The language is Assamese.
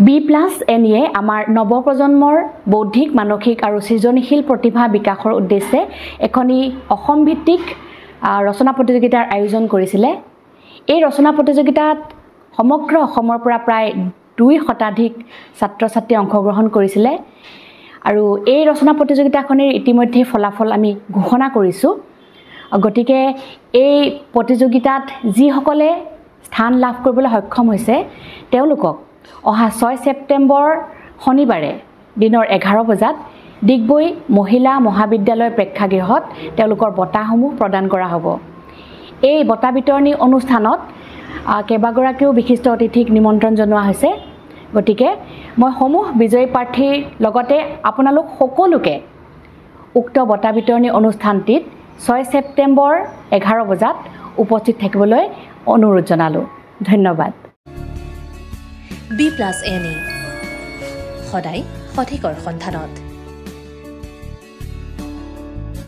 B+NE আমাৰ নৱপ্ৰজন্মৰ বৌদ্ধিক মানসিক আৰু সৃজনশীল প্ৰতিভা বিকাশৰ উদ্দেশ্যে এখনি অসম ভিত্তিক ৰচনা প্ৰতিযোগিতাৰ আয়োজন কৰিছিলে। এই ৰচনা প্ৰতিযোগিতাত সমগ্ৰ অসমৰ পৰা প্ৰায় 2 শতাধিক ছাত্ৰ-ছাত্ৰী অংশগ্ৰহণ কৰিছিলে আৰু এই ৰচনা প্ৰতিযোগিতাখনৰ ইতিমধ্যে ফলাফল আমি ঘোষণা কৰিছো। গতিকে এই প্ৰতিযোগিতাত যিসকলে স্থান লাভ কৰিবলৈ সক্ষম হৈছে তেওঁলোকক অহা 6 ছেপ্টেম্বৰ শনিবাৰে দিনৰ 11 বজাত ডিগবৈ মহিলা মহাবিদ্যালয় প্ৰেক্ষাগৃহত তেওঁলোকৰ বঁটাসমূহ প্ৰদান কৰা হ'ব। এই বঁটা বিতৰণী অনুষ্ঠানত কেইবাগৰাকীও বিশিষ্ট অতিথিক নিমন্ত্ৰণ জনোৱা হৈছে। গতিকে মই সমূহ বিজয়ী প্ৰাৰ্থীৰ লগতে আপোনালোক সকলোকে উক্ত বঁটা বিতৰণী অনুষ্ঠানটিত 6 ছেপ্টেম্বৰ 11 বজাত উপস্থিত থাকিবলৈ অনুৰোধ জনালো। ধন্যবাদ। B+NE সদায় সঠিকৰ সন্ধানত।